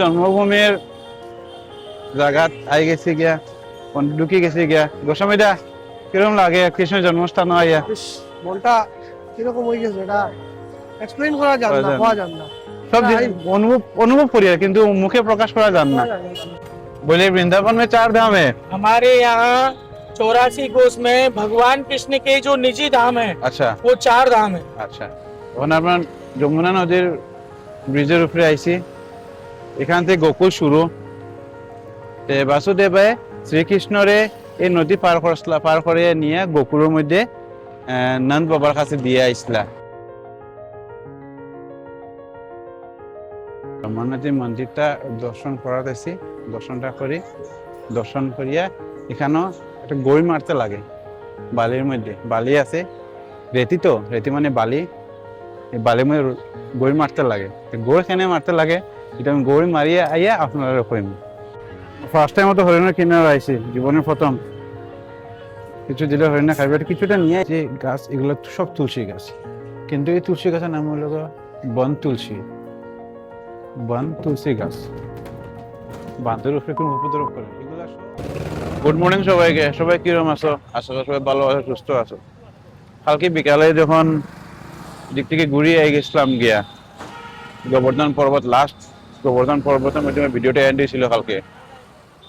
জন্মভূমির জায়গাত আই গেছি গিয়া ঢুকি গেছি গিয়া গোস্বামীদা কিরকম লাগে কৃষ্ণ জন্মস্থান আইয়া বেশ মনটা কিরকম হয়ে গেছে এটা এক্সপ্লেইন করা যান না, পাওয়া যান না। সব অনুভব অনুভব করি কিন্তু মুখে প্রকাশ করা যান না। बोले वृंदावन में 4 धाम है। हमारे यहाँ 84 कोस में भगवान कृष्ण के जो निजी धाम है अच्छा वो 4 धाम है। আচ্ছা এখন আপনার যমুনা নদীর ব্রিজের উপরে আইছি এখান থেকে গোকুল শুরু তে বাসুদেবে শ্রীকৃষ্ণরে এই নদী পার করে নিয়ে গোকুলের মধ্যে নন্দ বাবার কাছে দিয়ে আইসলা। জগন্নাথের মন্দিরটা দর্শন করাতেছি দর্শনটা করি দর্শন করিয়া এখানেও একটা গই মারতে লাগে বালির মধ্যে বালি আছে রেতি তো রেতি মানে বালি এই বালির মধ্যে গই মারতে লাগে গই কেনে মারতে লাগে এটা আমি গই মারিয়ে আইয়া আপনারা কইম। ফার্স্ট টাইম তো হরিণের কিনারে আইছি জীবনের প্রথম কিছু দিলে হরিণা খাইবে কিছুটা নিয়ে যে গাছ এগুলো সব তুলসী গাছ কিন্তু এই তুলসী গাছের নাম হলো বন তুলসী গাছ বাঁধের উপরে কোনো উপদ্রব করে এগুলো। গুড মর্নিং সবাইকে, সবাই কিরকম আছো? আশা করি সবাই ভালো আছো সুস্থ আছো। কালকে বিকালে যখন দিক থেকে ঘুরিয়ে গেছিলাম গিয়া গোবর্ধন পর্বত লাস্ট গোবর্ধন পর্বতের মাধ্যমে ভিডিওটা এন্ড হয়েছিল কালকে।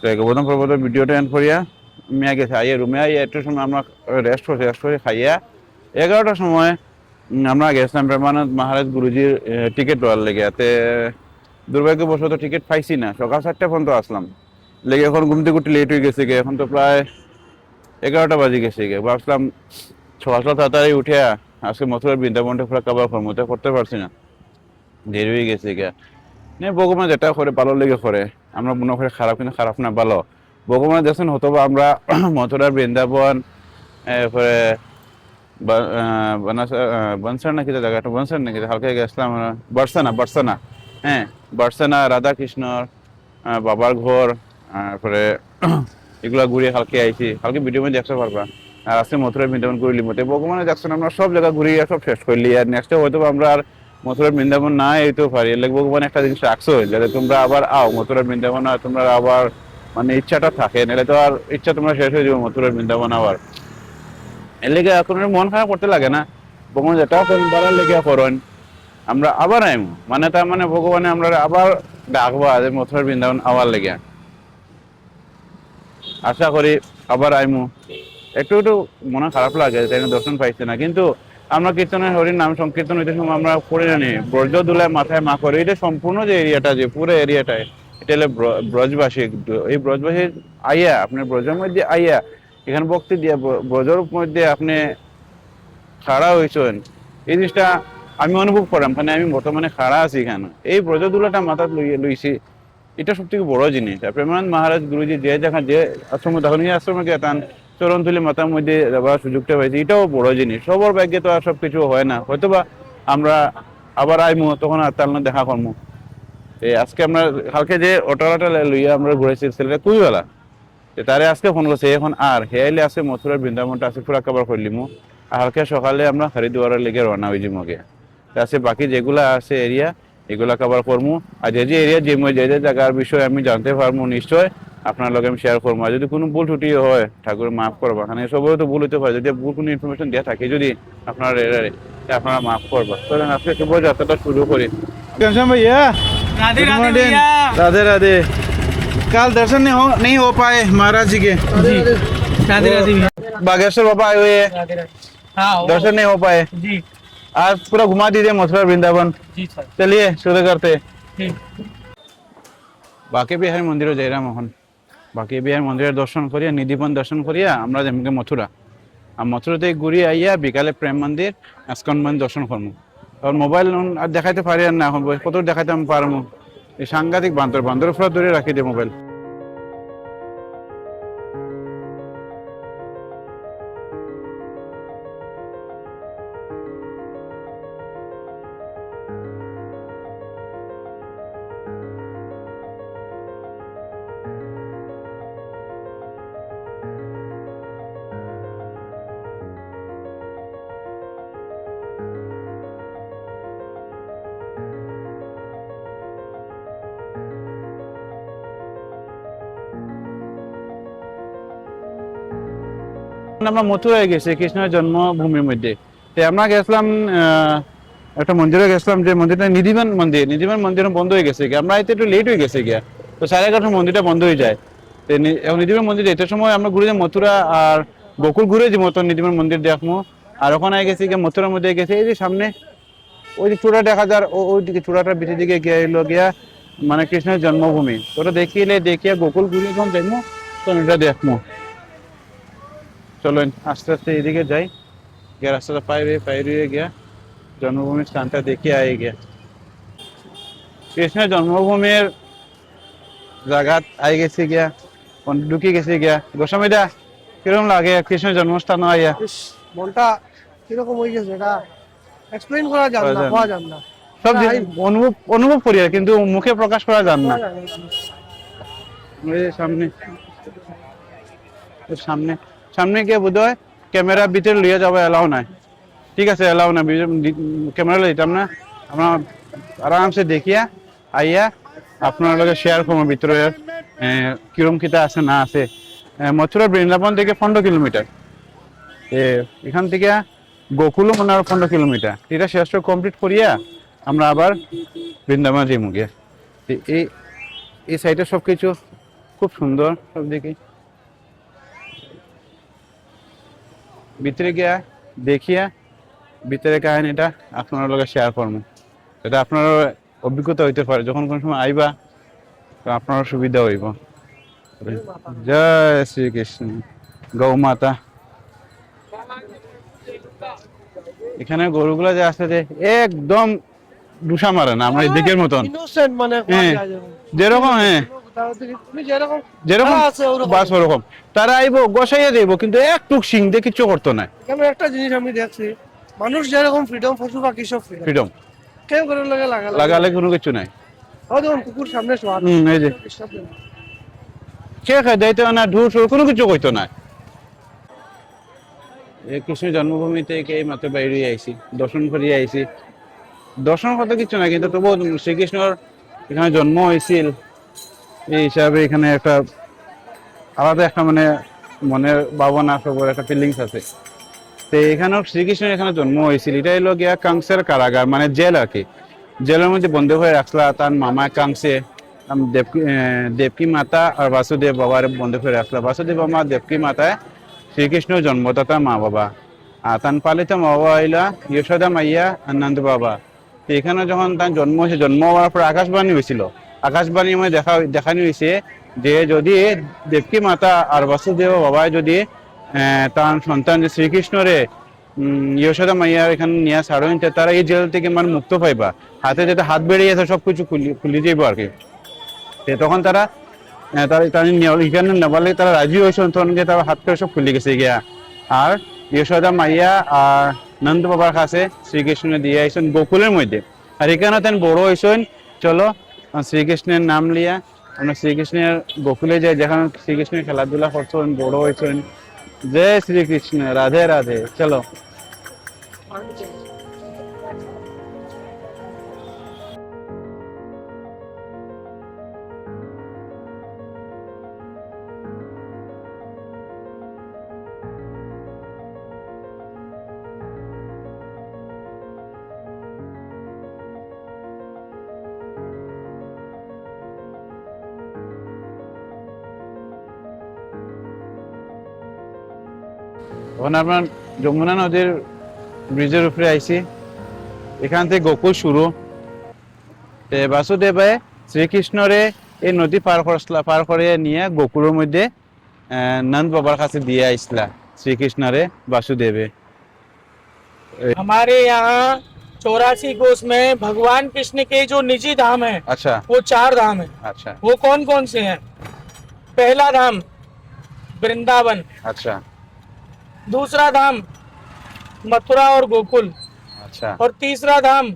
তো গোবর্ধন পর্বতের ভিডিওটা এন্ড করিয়া মেয়ে গেছে আইয়া রুমে আইয়া একটু সময় আমরা রেস্ট করে খাইয়া 11টার সময় আমরা গেছিলাম প্রেমানন্দ মহারাজ গুরুজির টিকিট লওয়ার লেগে। এতে দুর্ভাগ্যবশত টিকিট পাইছি না, সকাল 4টা পর্যন্ত আসলাম লেগে এখন ঘুম থেকে উঠে লেট হয়ে গেছে গে, এখন তো প্রায় 11টা বাজে গেছে গে। ভাবছিলাম সকাল তাড়াতাড়ি উঠে আজকে মথুরার বৃন্দাবনটা পুরো কাবার ফর্মতে করতে পারছি না, দেরি হয়ে গেছে গে। ভগবান যেটা করে ভালো লেগে করে, আমরা মনে করি খারাপ কিন্তু খারাপ না ভালো। ভগবান দেখছেন হতো বা আমরা মথুরার বৃন্দাবন এরপরে বনসার নাকি জায়গাটা বনসার নাকি হালকা গেছিলাম বার্সানা হ্যাঁ বার্সানা রাধা কৃষ্ণর বাবার ঘর তারপরে এগুলা ঘুরিয়ে কালকে আইছি। কালকে ভিডিও মধ্যে দেখতে পারবা। আর আজকে মথুরার বৃন্দাবন ঘুরলি মতে ভগবানের দেখছেন আমরা সব জায়গা ঘুরিয়ে সব শেষ করলি। আর নেক্সটে হয়তো আমরা আর মথুরার বৃন্দাবন না এইতেও পারি। এর ভগবান একটা জিনিস রাখছো যাতে তোমরা আবার আও মথুরার বৃন্দাবন আর তোমরা আবার মানে ইচ্ছাটা থাকে, নাহলে তো আর ইচ্ছা তোমরা শেষ হয়ে যাবো মথুরার বৃন্দাবন আবার। এর লেগে এখন মন খারাপ করতে লাগে না, ভগবান যেটা বাড়ার লেগে করেন আমরা আবার আইম মানে তার মানে ভগবানে আমরা আবার ডাকবা যে মথুরার বৃন্দাবন আবার লেগে। আশা করি আবার আইমু। একটু একটু মনে খারাপ লাগে তাই দর্শন পাইছে না, কিন্তু আমরা কীর্তনের হরির নাম সংকীর্তন হইতে সময় আমরা করে জানি ব্রজ দুলায় মাথায় মা করে। এটা সম্পূর্ণ যে এরিয়াটা যে পুরো এরিয়াটায় এটা হলো ব্রজবাসী। এই ব্রজবাসী আইয়া আপনার ব্রজের মধ্যে আইয়া এখানে ভক্তি দিয়ে ব্রজের মধ্যে আপনি খাড়া হয়েছেন, এই জিনিসটা আমি অনুভব করলাম। মানে আমি বর্তমানে খাড়া আছি এখানে, এই ব্রজদুলাটা মাথায় লইছি, এটা সব থেকে বড় জিনিস। প্রেমানন্দ মহারাজ গুরুজি যে দেখা যে আশ্রম তখন এই আশ্রমে গেতান চরণ তুলে মাথার মধ্যে যাবার সুযোগটা পাইছি, এটাও বড় জিনিস। সবার ভাগ্যে তো আর সব কিছু হয় না, হয়তোবা আমরা আবার আইমু তখন আর তার দেখা করবো। এই আজকে আমরা কালকে যে অটোটা লইয়া আমরা ঘুরেছি ছেলেটা কুইবেলা তারে আজকে ফোন করছে এখন আর হেয়াইলে আছে মথুরার বৃন্দাবনটা আছে পুরা কভার করলিমু। আর কালকে সকালে আমরা হরিদ্বারের লেগে রওনা হয়েছি মগে আছে। বাকি যেগুলা আছে এরিয়া এগুলা কভার করবো। আর যে এরিয়া যে জায়গার বিষয়ে আমি জানতে পারবো নিশ্চয় আপনার লগে আমি শেয়ার করবো। আর যদি কোনো ভুল ত্রুটি হয় ঠাকুর মাফ করবা, কারণ সবাই তো ভুল হতে পারে, যদি ভুল কোনো ইনফরমেশন দেওয়া থাকে যদি আপনার আপনারা মাফ করবা। তো আজকে শুভ যাত্রাটা শুরু করি। भैया राधे गुड राधे मॉर्निंग। भैया। राधे राधे। कल दर्शन नहीं हो पाए महाराज जी के। जी राधे राधे भैया। बागेश्वर बाबा आए हुए हैं, राधे राधे। हाँ दर्शन नहीं हो पाए। जी आज पूरा घुमा दीजिए मथुरा वृंदावन। जी सर चलिए शुरू करते। ठीक। বাকি বিহার মন্দিরে যাইলাম এখন। বাকি বিহার মন্দিরের দর্শন করিয়া নিধিবন দর্শন করিয়া আমরা যেমন মথুরা আর মথুরাতে ঘুরিয়ে আইয়া বিকালে প্রেম মন্দির ইস্কন মন্দির দর্শন করবো। তখন মোবাইল আর দেখাইতে পারি আর না, এখন কত দেখাইতে আমি পারবো। এই সাংঘাতিক বান্দর পুরো দূরে রাখি দিয়ে মোবাইল। আমরা মথুরায় গেছি কৃষ্ণের জন্মভূমির মধ্যে। তো আমরা গেছিলাম একটা মন্দিরে গেছিলাম, যে মন্দিরটা নিধিমান মন্দির বন্ধ হয়ে গেছে গিয়া। আমরা এতে একটু লেট হয়ে গেছে গিয়া, তো 11:30 মন্দিরটা বন্ধ হয়ে যায়। তো এখন নিধিমান মন্দির যেতে সময় আমরা ঘুরে যাই মথুরা আর গোকুল ঘুরে যে মতো নিধিমান মন্দির দেখবো। আর ওখানে গেছি গিয়া মথুরার মধ্যে গেছে, এই যে সামনে ওই যে চূড়া দেখা যায়, ওই দিকে চূড়াটার ভিতর দিকে গিয়ে এলো গিয়া মানে কৃষ্ণের জন্মভূমি। ওটা দেখিয়া গোকুল ঘুরে যখন দেখবো তখন এটা দেখবো। চলো আস্তে আস্তে এদিকে যাই গিয়া, রাস্তাটা পাইরে গিয়া জন্মভূমির স্থানটা দেখে আই গিয়া। কৃষ্ণের জন্মভূমির জায়গাত আই গেছি গিয়া, ঢুকি গেছি গিয়া। গোস্বামীদা কিরকম লাগে কৃষ্ণের জন্মস্থান আইয়া? ইস, মনটা কিরকম হয়ে গেছে এটা এক্সপ্লেইন করা যান না, পাওয়া যান না। সব অনুভব করি আর, কিন্তু মুখে প্রকাশ করা যান না। সামনে সামনে সামনে গিয়ে বোধ হয় ক্যামেরা ভিতরে লিয়ে যাবো, এলাও নাই। ঠিক আছে, এলাও না, ক্যামেরা লইতাম না। আমরা আরামসে দেখিয়া আইয়া আপনার লগে শেয়ার করবো ভিতরে কিরম কিতা আছে না আছে। মথুরা বৃন্দাবন থেকে 15 কিলোমিটার, এখান থেকে গোকুলও মনে হয় 15 কিলোমিটার। এটা শেষ কমপ্লিট করিয়া আমরা আবার বৃন্দাবন যাই মুখে। এই সাইডে সবকিছু খুব সুন্দর, সব দিকে ভিতরে গিয়া দেখিয়া ভিতরে কাহিনীটা আপনার লগে শেয়ার করবো। এটা আপনার অভিজ্ঞতা হইতে পারে, যখন কোন সময় আইবা তো আপনার সুবিধা হইব। জয় শ্রীকৃষ্ণ, গৌ মাতা। এখানে গরুগুলা যে আছে যে একদম দুষা মারে না, আমরা দিকের মতন ইনোসেন্ট মানে যেরকম যেরকম আছে ওরকম। বাস ওরকম। তারা আইবো গোসাইয়া যাইবো, কিন্তু একটু সিং দিয়ে কিচ্ছু করতো না। কেন একটা জিনিস আমি দেখছি, মানুষ যেরকম ফ্রিডম, পশু পাখি সব ফ্রিডম, কেউ করে লাগালে কোনো কিছু নাই। দেখুন কুকুর সামনে শোয়া, এই যে কে খায় দাইতো না, ঢুস কোনো কিছু কইতো না। কৃষ্ণ জন্মভূমি থেকে এই মাত্র বাইরে আইছি, দর্শন করিয়ে আইছি। দর্শন করতে কিছু না, কিন্তু তবুও শ্রীকৃষ্ণর এখানে জন্ম হয়েছিল এই হিসাবে এখানে একটা আলাদা একটা মানে মনের ভাবনা, সবর একটা ফিলিংস আছে। তো এখানেও শ্রীকৃষ্ণের এখানে জন্ম হয়েছিল। এটা হলো গিয়া কাংসের কারাগার, মানে জেল আর কি। জেলের মধ্যে বন্ধ হয়ে রাখলা তার মামা কাংসে, দেবকী মাতা আর বাসুদেব বাবার বন্ধ করে রাখলা। বাসুদেব বাবা দেবকী মাতায় শ্রীকৃষ্ণের জন্মদাতা মা বাবা, আর তান পালিত মা বাবা হইলা যশোদা মাইয়া আর নন্দ বাবা। তো এখানে যখন তার জন্ম হয়েছে, জন্ম হওয়ার পর আকাশবাণী হয়েছিল। আকাশবাণী মানে দেখানো হয়েছে যে যদি দেবকী মাতা আর বাসুদেব বাবায় যদি তার সন্তান যে শ্রীকৃষ্ণরে যশোদা মাইয়ার এখানে নিয়ে ছাড়েন, তারা এই জেল থেকে মানে মুক্ত পাইবা। হাতে যেটা হাত বেরিয়ে আছে সবকিছু খুলে যাইব আর কি। তখন তারা এখানে নেবালে তারা রাজি হয়েছে, তখন গিয়ে তারা হাত করে সব খুলে গেছে গিয়া। আর যশোদা মাইয়া আর নন্দ বাবার কাছে শ্রীকৃষ্ণ দিয়ে আইসেন গোকুলের মধ্যে। আর এখানে তেন বড় হয়েছেন। চলো শ্রীকৃষ্ণের নাম লিয়া আমরা শ্রীকৃষ্ণের গোকুলে যাই, যেখানে শ্রীকৃষ্ণের খেলাধুলা করছেন, বড় হয়েছেন। জয় শ্রীকৃষ্ণ, রাধে রাধে। চলো এখন আপনার যমুনা নদীর ব্রিজের উপরে আইছি। এখান থেকে গোকুল শুরু। বাসুদেবে শ্রীকৃষ্ণরে এই নদী পার করে নিয়ে গোকুলের মধ্যে নন্দ বাবার কাছে দিয়ে আইসলা শ্রীকৃষ্ণরে वासुदेवे। हमारे यहाँ 84 कोस में भगवान कृष्ण के जो निजी धाम है, अच्छा वो 4 धाम है। अच्छा वो कौन कौन से हैं? पहला धाम वृंदावन, अच्छा दूसरा धाम मथुरा और गोकुल, अच्छा और तीसरा धाम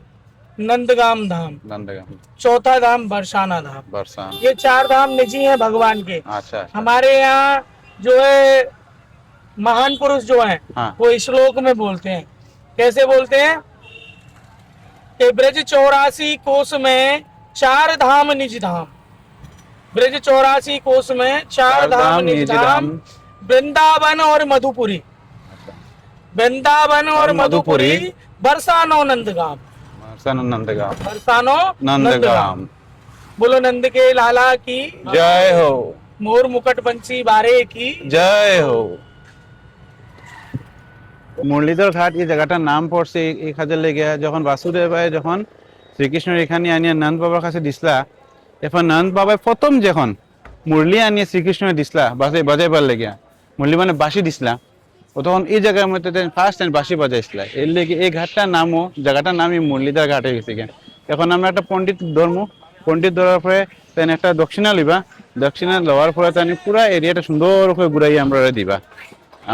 नंदगाम धाम, नंदगाम, चौथा धाम बरसाना धाम। बरसान। ये 4 धाम निजी हैं भगवान के। अच्छा हमारे यहाँ जो है महान पुरुष जो हैं, हाँ वो इस श्लोक में बोलते हैं। कैसे बोलते हैं कि ब्रज 84 कोस में 4 धाम निज धाम। ब्रज 84 कोस में 4 धाम निज धाम, वृंदावन और मधुपुरी। वृंदावन और और मधुपुरी, मधुपुरी, बरसानो नंदगाम, नंदगांव, बरसानो नंदगांव। बोलो नंद के लाला की, जय हो, मोर मुकुट पंछी बारे की। জয় হো। মুরলীধর ঘাট এই জায়গাটার নাম পড়ছে এই কাজে লেগে, যখন বাসুদেবায় যখন শ্রীকৃষ্ণের এখানে আনিয়ে নন্দ বাবার কাছে দিসলা, এখন নন্দ বাবায় প্রথম যখন মুরলি আনিয়ে শ্রীকৃষ্ণের দিসলা বাজাইবার লেগে, মুরলি মানে বাঁশি দিসলা, ও তখন এই জায়গার মধ্যে ফার্স্ট টাইম বাঁশি বাজাইছিলা, এর লেগে এই ঘাটটার নামও, জায়গাটার নামই মুরলীধর ঘাট হয়ে গেছে। এখন আমরা একটা পণ্ডিত ধর্ম, পণ্ডিত ধরার পরে তেন একটা দক্ষিণা লিবা, দক্ষিণা লওয়ার পরে তেন পুরা এরিয়াটা সুন্দর করে ঘুরাই আমরা দিবা।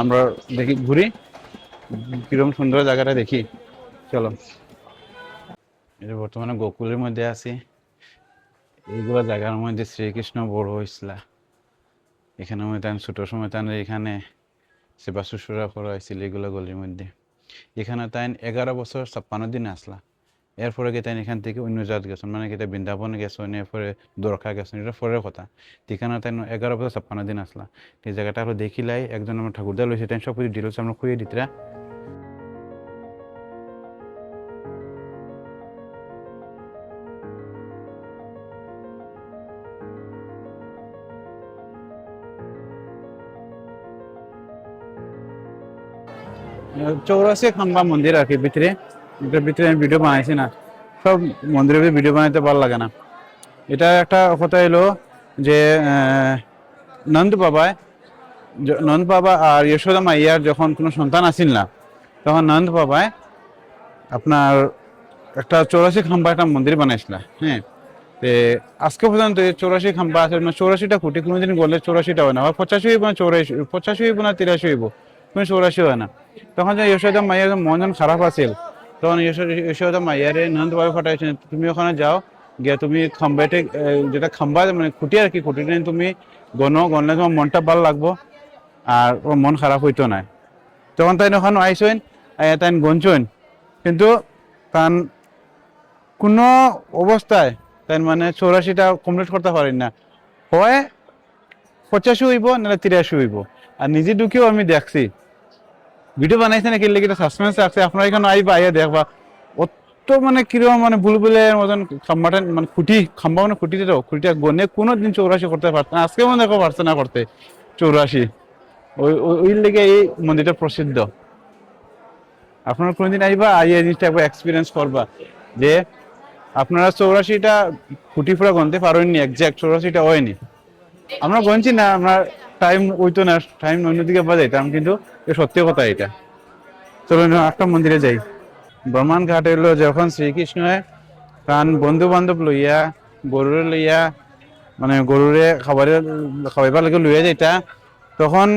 আমরা দেখি ঘুরি কিরকম সুন্দর জায়গাটা দেখি, চলো। এই বর্তমানে গোকুলের মধ্যে আছি, এইগুলো জায়গার মধ্যে শ্রীকৃষ্ণ বড় হয়েছিল। এখানে তান ছোট সময় তান এখানে সেবা শুশ্রূষা করা হয়েছিল এগুলো গলির মধ্যে। এখানে তাই 11 বছর 56 দিন আসলা। এরপরে কি তাই এখান থেকে অন্য জাত গেছেন, মানে কি বৃন্দাবন গেছেন, এরপরে দ্বারকা গেছেন, এটা পরের কথা। এখানে তাই 11 বছর 56 দিন আসলা। এই জায়গাটা হলো দেখিলাই, একজন আমার ঠাকুরদা লইছে, তাই সব কিছু ডিটেলস আমরা খুঁজে দিতরা। চৌরাশি খাম্বা মন্দির আর কি ভিতরে, এটার ভিতরে আমি ভিডিও বানাইছি না, সব মন্দিরের ভিডিও বানাইতে ভালো লাগে না। এটা একটা কথা এলো যে নন্দ বাবা আর যশোদা মাইয়ার যখন কোনো সন্তান আসিল না, তখন নন্দ বাবায় আপনার একটা 84 খাম্বা একটা মন্দির বানাইছিল। হ্যাঁ, আজকে পর্যন্ত 84 খাম্বা আছে, 84টা খুঁটি, কোনোদিন গলে 84টা হয় না, 85 হইব না 85 হইব না 83 হইব, কোনো 84 হয় না। তখন যে যশোদা মাইয়ার মন যখন খারাপ আছিল, তখন যশোদা মাইয়ারে নন্দ বাবা ফাটাইছেন, তুমি ওখানে যাও গিয়ে তুমি খাম্বাইতে, যেটা খাম্বা মানে খুঁটি আর কি, খুঁটিতে তুমি গনলে তোমার মনটা ভালো লাগবো আর ওর মন খারাপ হইতো না। তখন তাই ওখানে আইসেন, তাই গনছেন, কিন্তু তান কোনো অবস্থায় তাই মানে 84টা কমপ্লিট করতে পারেন না, হয় 85 হইব নাহলে 83 হইব। আর নিজে ঢুকেও আমি দেখছি, ভিডিও বানাইছে নাকি লেগে সাসপেন্স রাখছে, আপনারা এখানে আইবা আইয়া দেখবা, অত মানে কিরকম মানে বুলবুলের মতন খাম্বাটা, মানে খাম্বা মানে খুঁটিতে তো খুঁটিটা গনে কোনোদিন 84 করতে পারছে না, আজকে মনে দেখো পারছে না করতে 84। ওই লেগে এই মন্দিরটা প্রসিদ্ধ। আপনারা কোনোদিন আইবা আইয়া জিনিসটা একবার এক্সপিরিয়েন্স করবা যে আপনারা 84টা খুঁটি পুরা গনতে পারেননি, একজ্যাক্ট 84টা হয়নি। আমরা গনছি না, আমরা টাইম হইতো না, টাইম অন্যদিকে বাজাইতাম, কিন্তু সত্যি কথা এটা। চলো একটা মন্দিরে যাই। ব্রহ্মাণ ঘাট এলো যখন শ্রীকৃষ্ণ তার বন্ধু বান্ধব লইয়া গরুরে লইয়া, মানে গরুরে খাওয়াইবার লাগে লইয়া যাইতা, তখন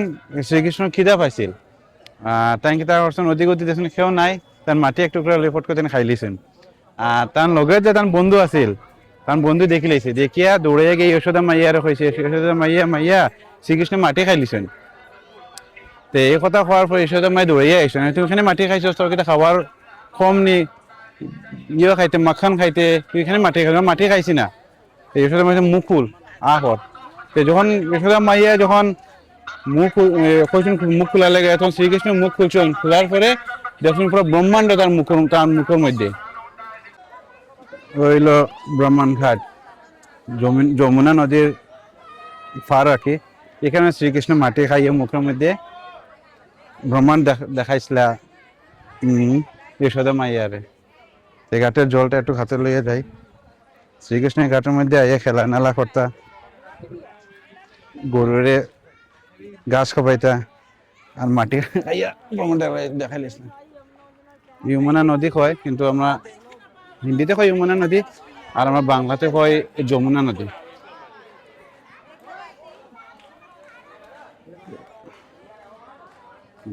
শ্রীকৃষ্ণ খিদা পাইছিল। তাই কি তার নদী গতি দেখুন খেয়েও নাই, তার মাটি একটু করে লিপট করে খাই লিছেন। আর তার লগে যে তার বন্ধু আছিল, তার বন্ধু দেখি লাইছে, দেখিয়া দৌড়ে গিয়ে যশোদা মাইয়ারে কইছে, যশোদা মাইয়া শ্রীকৃষ্ণ মাটি খাই লিছেন। তো এই কথা খাওয়ার পর যশোদা মাই দৌড়াইয়া আইসেন, তুই এখানে মাটি খাইছ, তোর কিটা খাওয়ার কম নি, ইয়ে খাইতে মাখান খাইতে, তুই এখানে মাটি খাইছি না। যশোদা মাই মুখ খুল আহর। তো যখন যশোদা মাইয়া যখন মুখ খোলা লেগে, তখন শ্রীকৃষ্ণ মুখ খুলছেন, খোলার পরে দেখুন পুরো ব্রহ্মাণ্ড তার মুখের মধ্যে। হইল ব্রহ্মাণ ঘাট, যমুনা নদীর পার আর কি। এখানে শ্রীকৃষ্ণ মাটি খাইয়ে মুখের মধ্যে ব্রহ্মাণ্ড দেখাইছিল যশোদা মাইয়ারে। এই ঘাটের জলটা একটু হাতে লইয়া যায়, শ্রীকৃষ্ণ ঘাটের মধ্যে আইয়া খেলা নালা করতা, গরুরে ঘাস খাবাইতা, আর মাটি খাইয়া ব্রহ্মাণ্ড দেখাইলিস না। যমুনা নদী কয়, কিন্তু আমরা হিন্দিতে কয় যমুনা নদী, আর আমরা বাংলাতে কয় যমুনা নদী।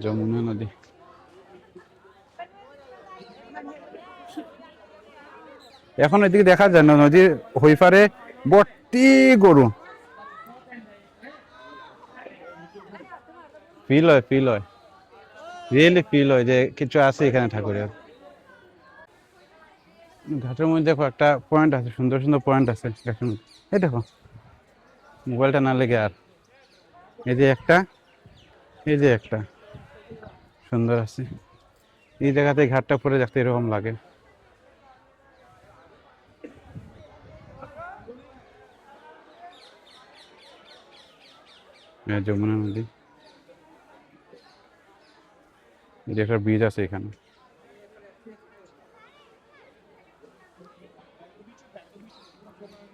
যমুনা নদী। এখন এদিকে দেখা যায় না, নদীর হই পারে ভর্তি গরু। ফিল হয় রিয়েলি ফিল হয় যে কিছু আছে এখানে ঠাকুরের। ঘাটের মধ্যে দেখো একটা পয়েন্ট আছে, সুন্দর সুন্দর পয়েন্ট আছে। এই দেখো মোবাইলটা না লেগে, আর এই যে একটা সুন্দর আছে। এই জায়গাতে ঘাটটা পরে দেখতে এরকম লাগে। যমুনা নদী, এই যে একটা ব্রিজ আছে এখানে।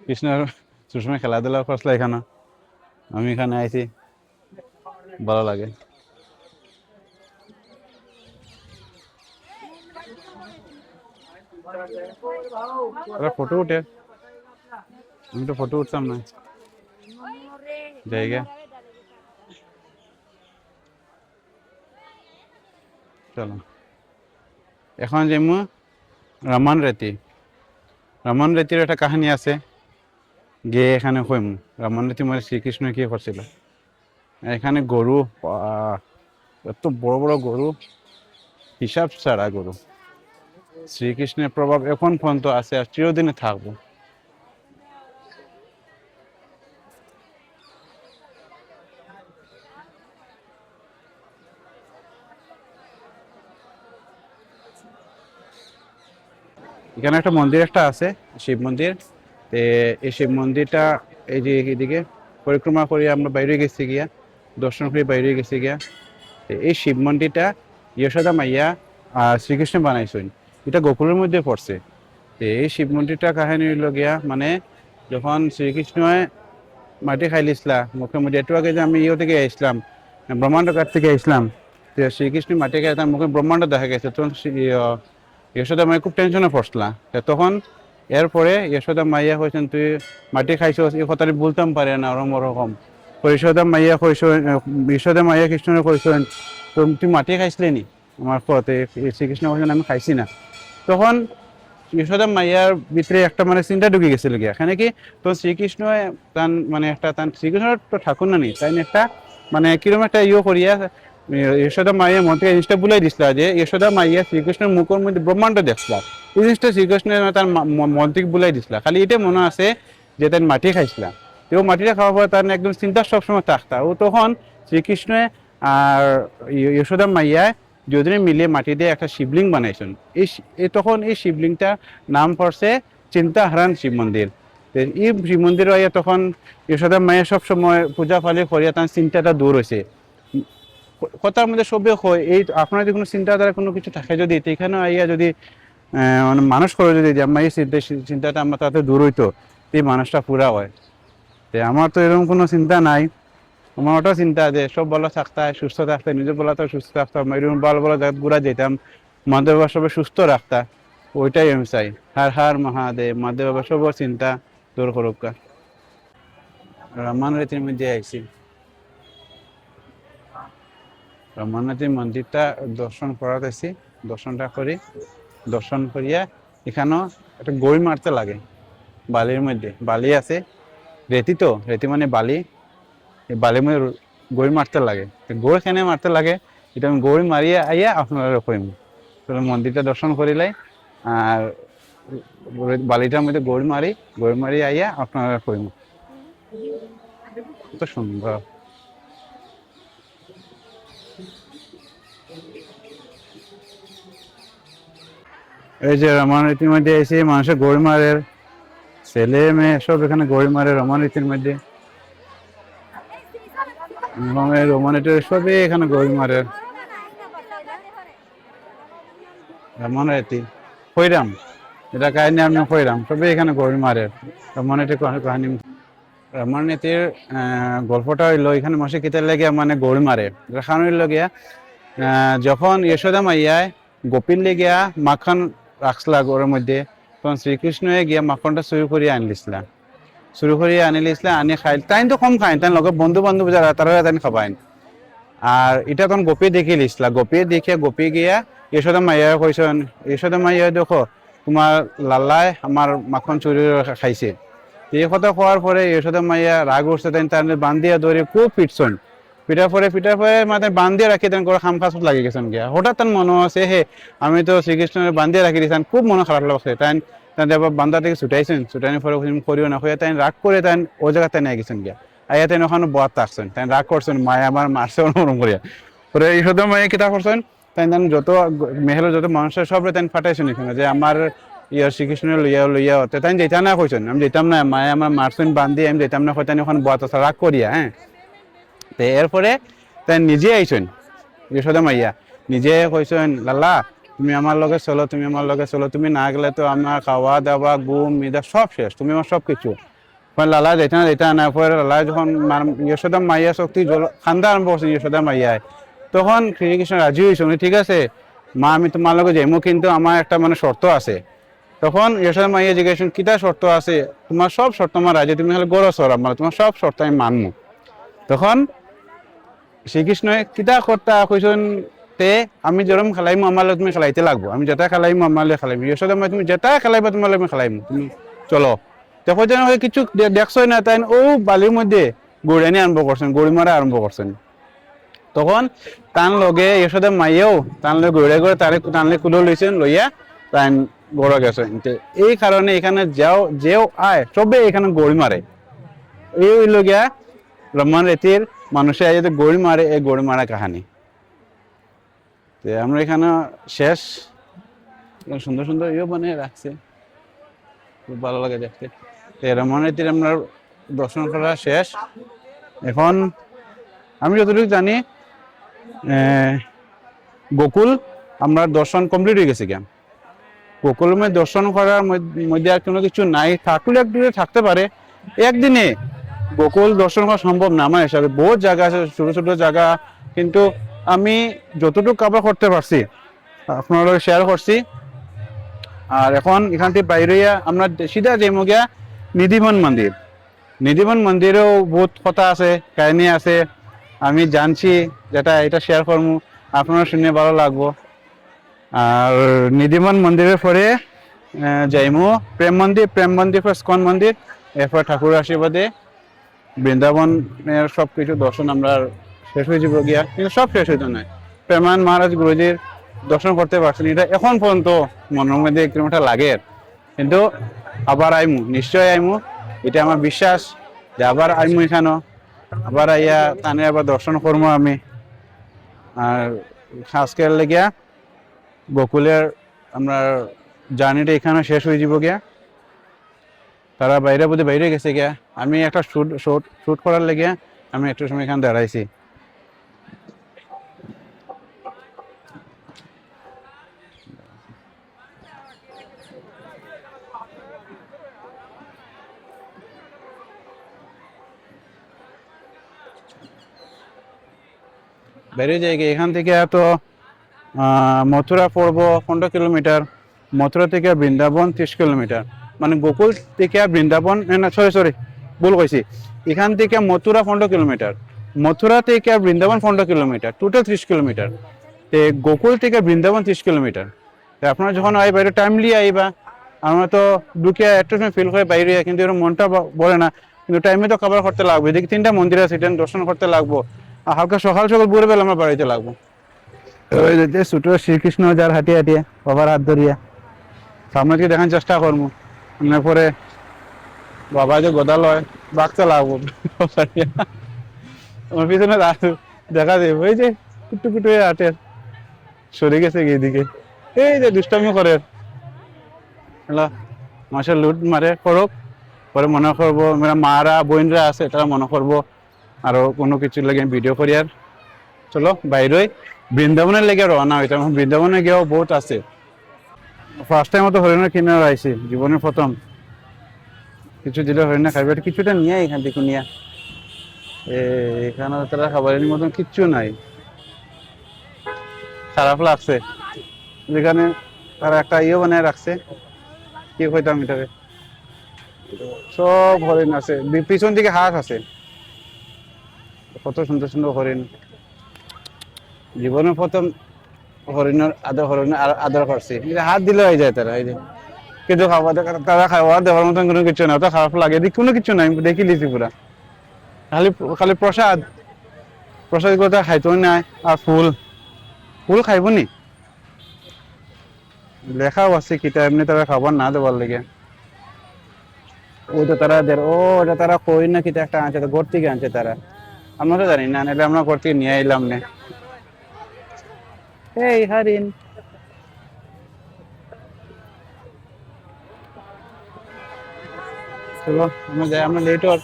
কৃষ্ণর সবসময় খেলাধুলা করছিল এখানে, আমি এখানে আইছি, ভালো লাগে। ফটো উঠে, আমি তো ফটো উঠতাম না জায়গা। চলো এখন যেমন রমান রেতি, রমান রেতির একটা কাহিনী আছে, গিয়ে এখানে কইম রমান রেতি মানে শ্রীকৃষ্ণ কি করছিল। এখানে গরু, এত বড় বড় গরু, হিসাব ছাড়া গরু। শ্রীকৃষ্ণের প্রভাব এখন পর্যন্ত আছে আর চিরদিনে থাকবো। এখানে একটা মন্দির একটা আছে, শিব মন্দির। এই শিব মন্দিরটা এই যে এদিকে পরিক্রমা করে আমরা বাইরে গেছি গিয়া, দর্শন করে বাইরে গেছি গিয়া। এই শিব মন্দিরটা যশোদা মাইয়া শ্রীকৃষ্ণ বানাইছেন, এটা গোকুলের মধ্যে পড়ছে। এই শিব মন্দিরটা কাহিনী হইল গিয়া, মানে যখন শ্রীকৃষ্ণ মাটি খাইলিসলা মুখে মুখে, একটু আগে যে আমি থেকে আসলাম, ব্রহ্মাণ্ড কাঠ থেকে আসলাম, শ্রীকৃষ্ণ মাটি খাই তার মুখে ব্রহ্মাণ্ড দেখা গেছে। তখন যশোদা মাই খুব টেনশনে পড়ছিলাম। তখন এরপরে যশোদা মাইয়া কইছেন তুই মাটি খাইছ, এই কথাটি বলতাম পারে না ওরম ওরকম। যশোদা মাইয়া কইছেন, যশোদা মাইয়া কৃষ্ণনে কইছেন তুই মাটি খাইছিলি নি আমার পথে, শ্রীকৃষ্ণ কইছেন আমি খাইছি না। তখন যশোদা মাইয়ার ভিতরে একটা মানে চিন্তা ঢুকে গেছিল গিয়া, এখানে কি তো শ্রীকৃষ্ণ তান মানে একটা তান শ্রীকৃষ্ণ তো ঠাকুর না নি, তাই একটা মানে কিরকম একটা করিয়া যশোদা মাইয়া মন থেকে জিনিসটা বুলাই দিছিল যে যশোদা মাইয়া শ্রীকৃষ্ণের মুখের মধ্যে ব্রহ্মাণ্ড দেখছিল। এই জিনিসটা শ্রীকৃষ্ণের তার মন থেকে বুলাই দিছিল, খালি এটা মনে আছে যে তার মাটি খাইছিল। তো মাটিটা খাওয়ার পর তার একদম চিন্তা সবসময় থাকতা। ও তখন শ্রীকৃষ্ণ আর যশোদা মাইয়া দুজনে মিলে মাটি দিয়ে একটা শিবলিঙ্গ বানাইছেন। এই তখন এই শিবলিঙ্গটা নাম পড়ছে চিন্তাহারান শিব মন্দির। এই শিব মন্দির আইয়া তখন যশোদা মাইয়া সবসময় পূজা ফালি করিয়া তার চিন্তাটা দূর হয়েছে। কথার মধ্যে সবে হয় এই আপনার যদি কোনো চিন্তাধারা কোনো কিছু থাকে যদি এখানে আইয়া যদি মানে মানুষ করে যদি আমার এই চিন্তাটা আমার তাতে দূর হইতো, এই মানুষটা পুরা হয়। আমার তো এরকম কোনো চিন্তা নাই, আমার ওটাও চিন্তা যে সব ভালো থাকতে সুস্থ থাকতে, নিজের বলা তো সুস্থ থাকতাম, এরকম ভালো ভালো জায়গা ঘুরা যেতাম, মাদেব বাবা সবাই সুস্থ রাখতা, ওইটাই আমি চাই। হার হার মহাদেব, মাদেব বাবা সবার চিন্তা দূর করুক। রমান রীতির মধ্যে আইছি, রমানাথী মন্দিরটা দর্শন করাতেছি, দর্শনটা করি, দর্শন করিয়া এখানেও একটা গই মারতে লাগে, বালির মধ্যে বালি আছে, রেতি তো রেতি মানে বালি, এই বালির মধ্যে গই মারতে লাগে। গই কেনে মারতে লাগে এটা আমি গই মারিয়া আইয়া আপনারা কইম। মন্দিরটা দর্শন করিলাই আর বালিটার মধ্যে গই মারি আইয়া আপনারা কইম। কত সুন্দর। এই যে রমান রীতির মধ্যে এসে মানুষের গড়ি মারে, ছেলে মেয়ে সব এখানে গড়ি মারে রমান রীতির মধ্যে। রমান রীতি সবই এখানে গড়ি মারে, রমান রীতি খৈরাম এটা কাহিনী আমি খৈরাম সবই এখানে গড়ি মারে রমান রীতির কাহিনী। রমান রীতির গল্পটা হইলো এখানে মাসে কিতার লেগে মানে গড়ি মারে কারণ হইলো গিয়া যখন যশোদা মাইয়ায় গোপীর লেগিয়া মাখন রাখছিলা ঘরের মধ্যে, তখন শ্রীকৃষ্ণ গিয়া মাখনটা চুরি করিয়া আনলিছিলা, আনি খাই। তাই তো কম খাই, তাই লগে বন্ধু বান্ধব যারা তারা তাই খাবাইন। আর এটা তখন গোপী দেখি লিসলা, গোপী গিয়া যশোদা মাইয়া কইছেন, যশোদা মাইয়া দেখো তোমার লাল্লাই আমার মাখন চুরি খাইছে। এই কথা কোয়ার পরে যশোদা মাইয়া রাগ উঠছে, তাই তার বান্ধিয়া ধরে খুব পিটছেন। পিটার পরে মানে বান্ধিয়ে রাখি তেন করে খাম খাসত লাগি গেছেন গিয়া। হঠাৎ তার মনে আছে হে আমি তো শ্রীকৃষ্ণের বান্ধিয়ে রাখি দিয়েছেন, খুব মনে খারাপ লাগছে। তাই বান্ধা থেকে ছুটাইছেন, ছুটানোর পরে করিও না হইয়া তাই রাগ করে তাই ও জায়গাতে নিয়ে গেছেন গিয়া। আইয়া তাই ওখানে বয়াত থাকছেন, তাই রাগ করছেন মায়া আমার মারছে ওরকম করিয়া। পরে যশোদা মাইয়া কিতা করছেন, তাই যত মেহেলের যত মানুষের সব তাই ফাটাইছেন এখানে যে আমার শ্রীকৃষ্ণ লইয়া লইয়া হতে তাই যেতাম না কইছেন, আমি যেতাম না, মায়ে আমার মারছেন বান্ধি, আমি যেতাম না হয়তো ওখানে বাত রাগ করিয়া। হ্যাঁ, তো এরপরে তাই নিজে আইছেন যশোদা মাইয়া, নিজে কইছেন লালা তুমি আমার লগে চলো, তুমি আমার লগে চলো, তুমি না গেলে তো আমার খাওয়া দাওয়া ঘুম মিদা সব শেষ, তুমি আমার সব কিছু। লালা যেটা না পরে লালা যখন যশোদা মাইয়া শক্তি খান্দা আরম্ভ করছেন যশোদা মাইয়ায়, তখন শ্রীকৃষ্ণ রাজি হয়েছেন, ঠিক আছে মা আমি তোমার লগে যাইমু, কিন্তু আমার একটা মানে শর্ত আছে। তখন যশোদা মাইয়া জিজ্ঞাসা কিতা শর্ত আছে, তোমার সব শর্ত আমার রাজি, তুমি হলে গড় সর আমার, তোমার সব শর্ত আমি মানবো। তখন শ্রীকৃষ্ণ কিতা কর্তা কইছেন তে আমি যেরকম খেলাইমু আমার তুমি খেলাইতে লাগবো, আমি যেটা খেলাইমু আমার খেলাইমু, যশোদা মাই তুমি যেটা খেলাইবা তোমার আমি খেলাইমু, তুমি চলো। দেখো যেন কিছু দেখছই না, তাই ও বালির মধ্যে গড়ানি আরম্ভ করছেন, গড়ি মারা আরম্ভ করছেন। তখন তান লগে যশোদা মাইয়াও তান লগে গড়ে গড়ে তারে টানলে কুলো লইছেন, লইয়া তাই গড়ে গেছেন। এই কারণে এখানে যেও আয় সবে এখানে গড়ি মারে, এই হইল গিয়া ব্রহ্মাণ রেতির মানুষে আজ গড়ি মারে, এই গড়ি মারা কাহানি। আমরা এখানে শেষ, সুন্দর সুন্দর ইয়ে বানিয়ে রাখছে, খুব ভালো লাগে দেখতে। ব্রহ্মাণ রেতির আমরা দর্শন করা শেষ। এখন আমি যতটুকু জানি গোকুল আমরা দর্শন কমপ্লিট হয়ে গেছে। কেন গোকুলমে দর্শন করার মধ্যে আর কোনো কিছু নাই, থাকলে এক দূরে থাকতে পারে, একদিনে গোকুল দর্শন করা সম্ভব না আমার হিসাবে। বহুত জায়গা আছে, ছোট ছোট জায়গা, কিন্তু আমি যতটুকু কভার করতে পারছি আপনারা শেয়ার করছি। আর এখন এখান থেকে বাইরে আমরা সিধা যাইমু গিয়া নিধিবন মন্দির। নিধিবন মন্দিরেও বহুত কথা আছে, কাহিনী আছে, আমি জানছি, যেটা এটা শেয়ার করবো, আপনারা শুনে ভালো লাগবো। আর নিধিবন মন্দিরের পরে যাইমু প্রেম মন্দির পর স্কন মন্দির, এরপর ঠাকুর আশীর্বাদে বৃন্দাবনের সব কিছু দর্শন আমরা শেষ হয়ে যাব গিয়া, কিন্তু সব শেষ হইতো না। প্রেমান মহারাজ গুরুজির দর্শন করতে পারছেন, এটা এখন পর্যন্ত মনের মধ্যে কিলোমিটার লাগে, কিন্তু আবার আইমু, নিশ্চয় আইমু, এটা আমার বিশ্বাস যে আবার আইমু এখানে, আবার আইয়া তানে আবার দর্শন করবো আমি। আর খাস করে লেগিয়া গোকুলের আমরা জার্নিটা এখানে শেষ হয়ে যাব গিয়া। তারা বাইরে বোধে বাইরে গেছে গিয়া, আমি একটা শুট করার লেগে আমি একটু সময় এখানে দাঁড়াইছি। বাইরে যাই গিয়ে এখান থেকে এত মথুরা পড়বো 15 কিলোমিটার, মথুরা থেকে বৃন্দাবন 30 কিলোমিটার, মানে গোকুল থেকে বৃন্দাবন না সরি ভুল কইছি, এখান থেকে মথুরা 15 কিলোমিটার, মথুরা থেকে বৃন্দাবন 15 কিলোমিটার, টোটাল 30 কিলোমিটার। তো গোকুল থেকে বৃন্দাবন 30 কিলোমিটার। তো আপনারা যখন আই বাইরে টাইমলি আইবা, আমরা তো ঢুকে একটু সময় ফিল করে বাইরে, কিন্তু এর মনটা বলে না, কিন্তু টাইমে তো কভার করতে লাগবে। এদিকে 3টা মন্দির আছে, এটা দর্শন করতে লাগবো, আর হালকা সকাল সকাল ভোর বেলা আমরা বাড়িতে লাগবো। ছোট শ্রীকৃষ্ণ যার হাঁটিয়ে হাঁটিয়ে বাবার হাত ধরিয়া সামনে থেকে দেখার চেষ্টা করবো, পরে বাবা যে গদা লয় বাঁকতে লাগবো, আমার পিছনে দেখা দেব ওই যে কুটু কুটু হাটের সরে গেছে এইদিকে, এই যে দুষ্টামি করে মাসের লুট মারে করুক, পরে মনে করবো মারা বোনরা আছে তারা মনে করবো আরো কোনো কিছু লাগে ভিডিও করি। আর চলো বাইরে বৃন্দাবনের লেগে রওনা হইতাম, বৃন্দাবনে গিয়েও বহুত আছে। ফার্স্ট টাইম তো হরিণের কিনে আইছি জীবনের প্রথম, কিছু দিলে হরিণা খাইবে, কিছুটা নিয়ে এখান থেকে নিয়ে এখানে তারা খাবারের মতন কিচ্ছু নাই, খারাপ লাগছে। যেখানে তারা একটা ইয়ে বানায় রাখছে, কি কইতাম এটাকে, সব হরিণ আছে, পিছন দিকে হাঁস আছে, কত সুন্দর সুন্দর হরিণ। জীবনের প্রথম হরিণের আদর করছি, হাত দিলে হয়ে যায় তারা, এই যে কিন্তু তারা খাওয়া দেওয়ার মতন কোনো কিছু না, ওটা খারাপ লাগে, কোনো কিছু নাই, দেখি লিছি পুরা, খালি প্রসাদ কথা খাইতো নাই। আর ফুল খাইব নি লেখাও আছে কিতা, এমনি তারা খাবার না দেওয়ার লেগে। ওইটা তারা ওটা তারা কই না কিতা একটা আনছে, ঘর থেকে আনছে তারা, আমরা তো জানি না, নাহলে আমরা ঘর থেকে নিয়ে আইলাম না। এই হরিণ। চলো আমরা যাই, আমরা লেট হোক,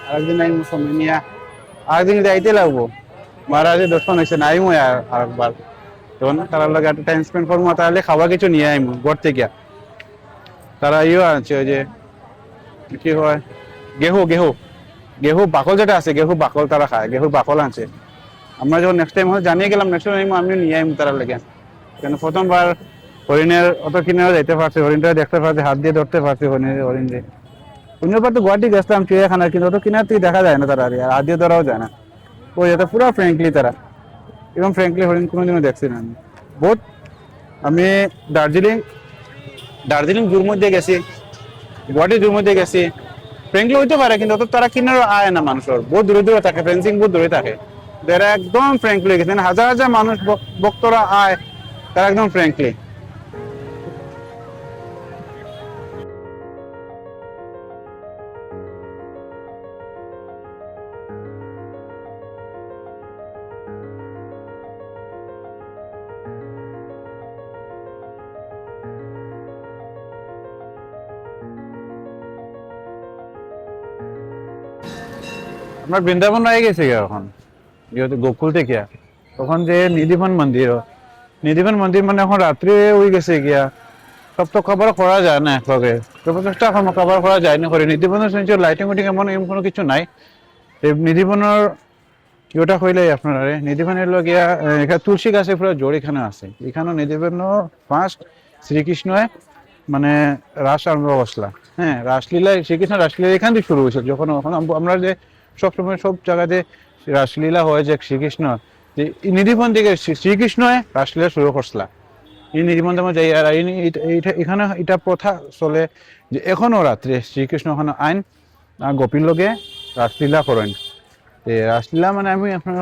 আরেকদিন আইম সময় নিয়ে, আরেকদিন যাইতে লাগবো। মহারাজের দর্শন হয়েছে না, আইমো আরেকবার, তখন তার লগে একটা টাইম স্পেন্ড করবো, তাহলে খাওয়া কিছু নিয়ে আইমো ঘর থেকে। তারা ইও আছে ওই যে কি হয়, গেহু গেহু গেহু বাকল যেটা আছে, গেহু বাকল তারা খায়, গেহুর বাকল আছে। আমরা যখন নেক্সট টাইম জানিয়ে গেলাম, নেক্সট টাইম আমি নিয়ে আইম তারা লেগে। কেন প্রথমবার হরিণের অত কিনারে যাইতে পারছি, হরিণটা দেখতে পারছি, হাত দিয়ে ধরতে পারছি হরিণ দিয়ে। অন্যবার তো গুয়াহাটি গেছিলাম চিড়িয়াখানা, কিন্তু অত কিনার থেকে দেখা যায় না তারা, আর হাত দিয়ে ধরাও যায় না। ওই এটা পুরো ফ্র্যাঙ্কলি তারা, এবং ফ্র্যাঙ্কলি হরিণ কোনোদিনও দেখছি না আমি। বহুত, আমি দার্জিলিং দার্জিলিং জুর মধ্যে গেছি, গুয়াহাটি জুর মধ্যে গেছি, ফ্র্যাঙ্কলি হইতে পারে, কিন্তু অত তারা কিনারও আয় না মানুষের, বহুত দূরে দূরে থাকে, ফেন্সিং বহুত দূরে থাকে। তারা একদম ফ্র্যাঙ্কলি গেছে, হাজার হাজার মানুষ ভক্তরা আয়, তারা একদম ফ্র্যাঙ্কলি। আমরা বৃন্দাবন রয়ে গেছি এখন, যেহেতু গোকুল থেকে, তখন যে নিধিবন মন্দির, নিধিবন মন্দির মানে এখন রাত্রে উই গেছে গিয়া, সব তো কভার করা যায় না একলগে, চেষ্টা এখন কভার করা যায় না করে। নিধিবনের শুনছি লাইটিং উইটিং এমন এমন কোনো কিছু নাই। এই নিধিবনের কিওটা কইলে আপনারা, নিধিবনের লগিয়া এখানে তুলসী গাছে পুরো জোর এখানে আছে। এখানে নিধিবন ফার্স্ট শ্রীকৃষ্ণয় মানে রাস আরম্ভ করছিলা, হ্যাঁ রাসলীলা, শ্রীকৃষ্ণ রাসলীলা এখান থেকে শুরু হয়েছিল। যখন আমরা যে সবসময় সব জায়গাতে রাসলীলা হয়, যে শ্রীকৃষ্ণ যে নিধিবন থেকে শ্রীকৃষ্ণ রাসলীলা শুরু করছিলা, এই নিধিবন যাই। আর এখানে এটা প্রথা চলে যে এখনো রাত্রে শ্রীকৃষ্ণ ওখানে আইন গোপীর লগে রাসলীলা করেন। রাসলীলা মানে আমি আপনার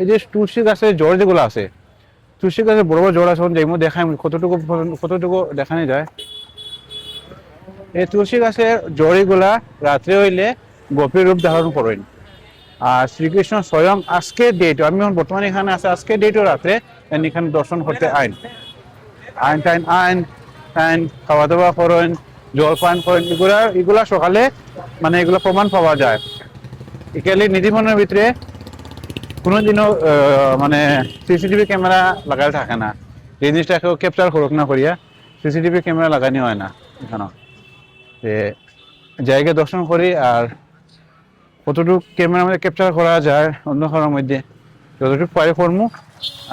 এই যে তুলসী গাছের জড় যেগুলো আছে, তুলসী গাছের বড় বড় জড় আছে, যেমন দেখায় কতটুকু কতটুকু দেখানো যায়। এই তুলসী গাছের জড়িগুলা রাত্রে হইলে গোপীর রূপ ধারণ করেন। আর শ্রীকৃষ্ণ স্বয়ং আজকে ডেট, আমি বর্তমানে এখানে আছে, আজকে ডেটও রাত্রে এখানে দর্শন করতে আইন আইন টাইন আইন টাইন খাওয়া দাওয়া করেন, জল পান করেন, এগুলা সকালে মানে এগুলো প্রমাণ পাওয়া যায়। একালি নিধিবনের ভিতরে কোনোদিনও মানে সিসিটিভি ক্যামেরা লাগাই থাকে না, এই জিনিসটা কেউ ক্যাপচার করুক না করিয়া সিসিটিভি ক্যামেরা লাগানি হয় না এখানে। জায়গা দর্শন করি, আর কতটুকু ক্যামেরার মধ্যে ক্যাপচার করা যায় অন্ধকারের মধ্যে যতটুকু পারে করমু।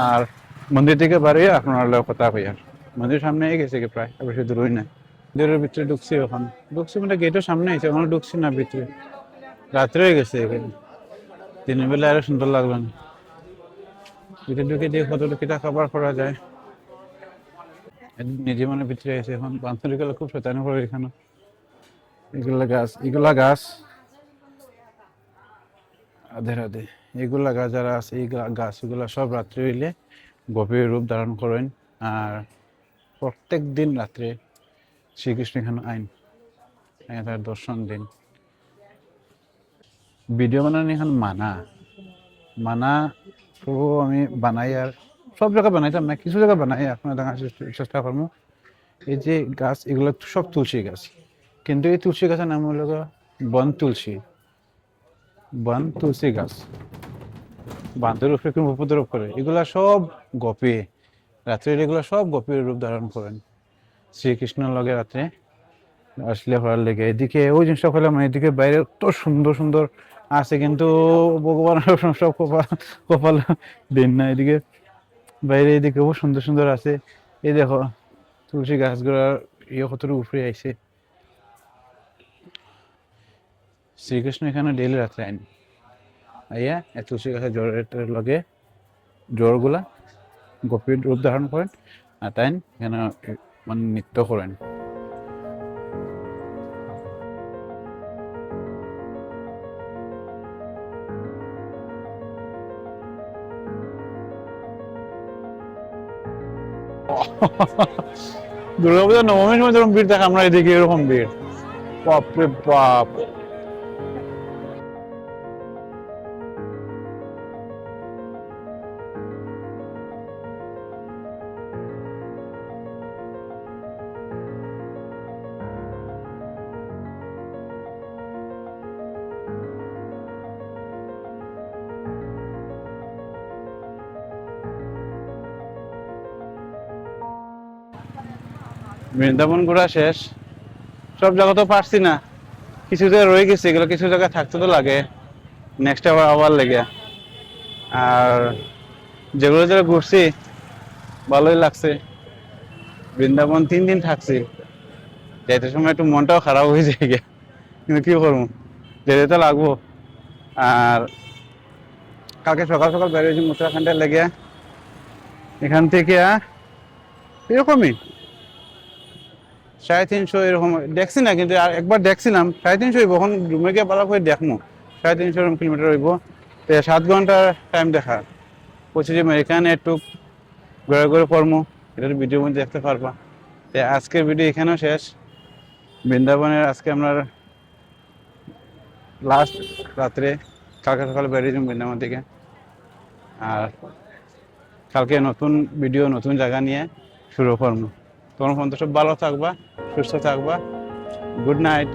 আর মন্দির থেকে বাড়িয়ে আপনার কথা কই, আর মন্দির সামনে গেছে কি প্রায়, বেশি দূরই নাই। মন্দিরের ভিতরে ঢুকছি, ওখানে ঢুকছি মানে গেটের সামনে আছে, ওখানে ঢুকছি না ভিতরে, রাত্রে হয়ে গেছে এখানে, দিনের বেলা আরো সুন্দর লাগলো না। ভিতরে ঢুকে দিয়ে কতটুকু খাবার করা যায়। নিজে মানে ভিতরে এসে এখন বান্ধবীগুলো খুব শয়তানি করে এখানে, এগুলা গাছ আধে রাধে, এগুলা গাছ যারা আছে এই গাছ এগুলা সব রাত্রে হইলে গভীর রূপ ধারণ করেন। আর প্রত্যেক দিন রাত্রে শ্রীকৃষ্ণ এখানে আইন তার দর্শন দিন। ভিডিও বানানো এখানে মানা তো আমি বানাই, আর সব জায়গায় বানাইতাম না, কিছু জায়গায় বানাই, আপনার দেখার চেষ্টা করবো। এই যে গাছ এগুলো সব তুলসী গাছ, কিন্তু এই তুলসী গাছের নাম হলো বন তুলসী গাছ, বান্ধবের উপরে কোনো উপদ্রব করে। এগুলা সব গোপী, রাত্রে এগুলো সব গোপীর রূপ ধারণ করেন শ্রীকৃষ্ণের লগে রাত্রে আসলে হওয়ার লেগে। এদিকে ওই জিনিসটা করলাম, এদিকে বাইরে তো সুন্দর সুন্দর আছে, কিন্তু ভগবানের সব কপাল দিন না। এদিকে বাইরে এদিকে খুব সুন্দর সুন্দর আছে। এই দেখো তুলসী গাছগুলার কতটুকু উপরে আইছে। শ্রীকৃষ্ণ এখানে ডেইলি রাত্রে আইন আইয়া তুলসী গাছের জোরের লগে জোরগুলা গোপীর রূপ ধারণ করেন, আর তাই এখানে মানে নৃত্য করেন। দুর্গাপূজা নবমীর সময় যেরকম ভিড় থাকে, আমরা এদিকে এরকম ভিড়, বাপরে বাপ। বৃন্দাবন ঘোরা শেষ, সব জায়গা তো পারছি না, কিছু জায়গায় রয়ে গেছে, এগুলো কিছু জায়গায় থাকতে তো লাগে, নেক্সট আবার আবার লেগে। আর যেগুলো জায়গায় ঘুরছি ভালোই লাগছে। বৃন্দাবন 3 দিন থাকছি, যাইতে সময় একটু মনটাও খারাপ হয়ে যায় গিয়া, কিন্তু কি করবো, যেতে তো লাগবো। আর কালকে সকাল সকাল বেরিয়েছি উত্তরাখণ্ডের লেগে, এখান থেকে এরকমই 350 এরকম দেখছি না, কিন্তু আর একবার দেখছিলাম 350 হইব, এখন রুমে গিয়ে ভালো করে দেখবো। 350 এরকম কিলোমিটার হইব, 7 ঘন্টার টাইম দেখা। বলছি যে এখানে একটু ঘুরে ঘুরে পড়বো, এটার ভিডিও মধ্যে দেখতে পারবা। আজকের ভিডিও এখানেও শেষ। বৃন্দাবনের আজকে আমরা লাস্ট রাত্রে, কালকে সকালে বেরিয়ে যাবো বৃন্দাবন থেকে। আর কালকে নতুন ভিডিও, নতুন জায়গা নিয়ে শুরু করবো। তোমার পর্যন্ত সব ভালো থাকবা, সুস্থ থাকবা। Good night.